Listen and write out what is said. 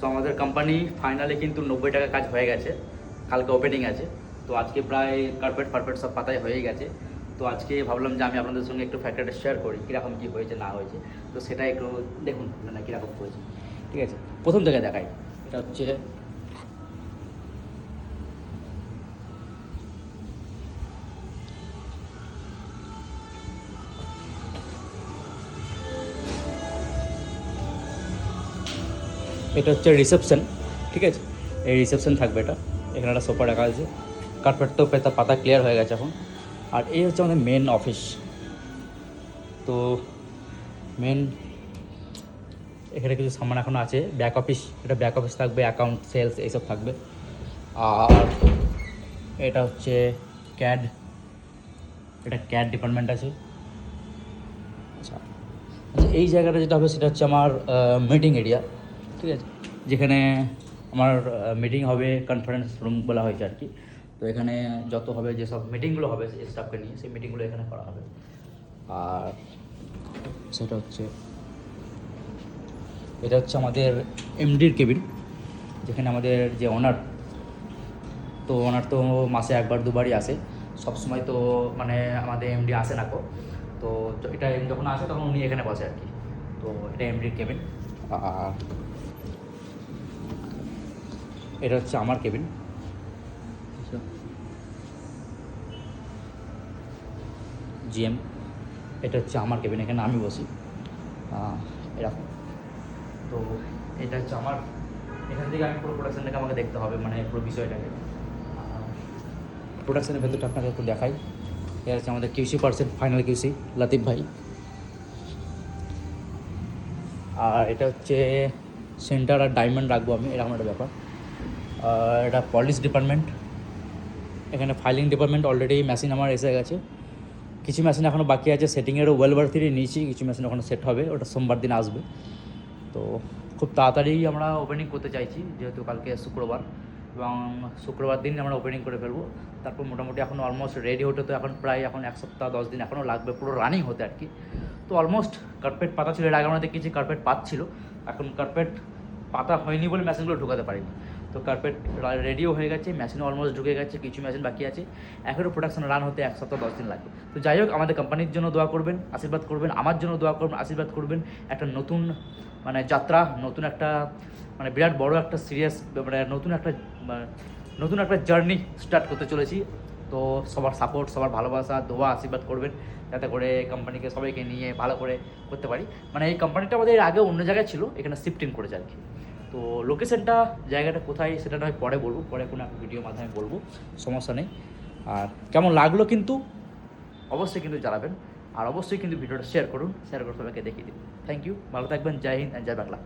So আমাদের company finally কিন্তু 90 টাকা কাজ হয়ে গেছে, কালকে ওপেনিং আছে। তো আজকে প্রায় কার্পেট ফার্পেট সব পাতায় হয়ে গেছে। তো আজকে ভাবলাম যে আমি আপনাদের সঙ্গে একটু ফ্যাক্টরিটা শেয়ার করি, কীরকম কী হয়েছে না হয়েছে। তো সেটা একটু দেখুন মানে কীরকম হয়েছে। ঠিক আছে, প্রথম থেকে দেখাই। এটা হচ্ছে এটা হচ্ছে রিসেপশন। ঠিক আছে, এই রিসেপশন থাকবে এটা। এখানে একটা সোফা রাখা আছে, কার্পেট তো পাতা ক্লিয়ার হয়ে গেছে এখন। আর এই হচ্ছে আমাদের মেন অফিস। তো মেন এখানে কিছু সামান এখনও আছে, ব্যাক অফিস, এটা ব্যাক অফিস থাকবে, অ্যাকাউন্ট সেলস এইসব থাকবে। আর এটা হচ্ছে ক্যাড, এটা ক্যাড ডিপার্টমেন্ট আছে। আচ্ছা, এই জায়গাটা যেটা হবে সেটা হচ্ছে আমার মিটিং এরিয়া। ঠিক আছে, যেখানে আমার মিটিং হবে, কনফারেন্স রুম বলা হয়েছে আর কি। তো এখানে যত হবে, যেসব মিটিংগুলো হবে স্টাফকে নিয়ে, সেই মিটিংগুলো এখানে করা হবে। আর সেটা হচ্ছে, এটা হচ্ছে আমাদের এমডির কেবিন, যেখানে আমাদের যে ওনার, তো ওনার তো মাসে একবার দুবারই আসে, সবসময় তো মানে আমাদের এমডি আসে না। তো এটা যখন আসে তখন উনি এখানে বসে আর কি। তো এটা এমডির কেবিন। আর এটা হচ্ছে আমার কেবিন। জিএম, এটা হচ্ছে আমার কেবিন, এখানে আমি বসি এরকম। তো এটা হচ্ছে আমার, এখান থেকে আমি পুরো প্রোডাকশানটাকে আমাকে দেখতে হবে, মানে পুরো বিষয়টাকে। প্রোডাকশানের ভেতরটা আপনাকে একটু দেখাই। এটা হচ্ছে আমাদের QC person, final QC Latif ভাই। আর এটা হচ্ছে সেন্টার আর ডায়মন্ড রাখবো আমি, এরকম একটা ব্যাপার। আর এটা পলিশ ডিপার্টমেন্ট, এখানে ফাইলিং ডিপার্টমেন্ট। অলরেডি মেশিন আমার এসে গেছে, কিছু মেশিন এখনও বাকি আছে সেটিংয়েরও, ওয়েলবার থ্রি নিয়েছি, কিছু মেশিন ওখানে সেট হবে, ওটা সোমবার দিন আসবে। তো খুব তাড়াতাড়ি আমরা ওপেনিং করতে চাইছি, যেহেতু কালকে শুক্রবার, এবং শুক্রবার দিন আমরা ওপেনিং করে ফেলবো। তারপর মোটামুটি এখন অলমোস্ট রেডি হতে তো এখন প্রায় এখন 1 সপ্তাহ 10 দিন এখনও লাগবে পুরো রানিং হতে আর কি। তো অলমোস্ট কার্পেট পাতা ছিল, এর আগে আমরা দেখেছি কার্পেট পাচ্ছিল, এখন কার্পেট পাতা হয়নি বলে মেশিনগুলো ঢুকাতে পারিনি। তো কার্পেট রেডিও হয়ে গেছে, মেশিনও অলমোস্ট ঢুকে গেছে, কিছু মেশিন বাকি আছে, এখনও প্রোডাকশন রান হতে 1 সপ্তাহ 10 দিন লাগবে। তো যাই হোক, আমাদের কোম্পানির জন্য দোয়া করবেন, আশীর্বাদ করবেন, আমার জন্য দোয়া করবেন, আশীর্বাদ করবেন। একটা নতুন মানে যাত্রা, নতুন একটা মানে বিরাট বড় একটা সিরিয়াস মানে নতুন একটা জার্নি স্টার্ট করতে চলেছি। তো সবার সাপোর্ট, সবার ভালোবাসা, দোয়া, আশীর্বাদ করবেন, যাতে করে কোম্পানিকে সবাইকে নিয়ে ভালো করে করতে পারি। মানে এই কোম্পানিটা আমাদের আগে অন্য জায়গায় ছিল, এখানে শিফটিং করেছে আর কি। তো লোকেশনটা, জায়গাটা কোথায় সেটা নয় পরে বলবো, পরে কোনো একটা ভিডিওর মাধ্যমে বলবো, সমস্যা নেই। আর কেমন লাগলো কিন্তু অবশ্যই কিন্তু জানাবেন, আর অবশ্যই কিন্তু ভিডিওটা শেয়ার করুন, শেয়ার করে সবাইকে দেখিয়ে দিন। থ্যাংক ইউ, ভালো থাকবেন, জয় হিন্দ, জয় বাংলা।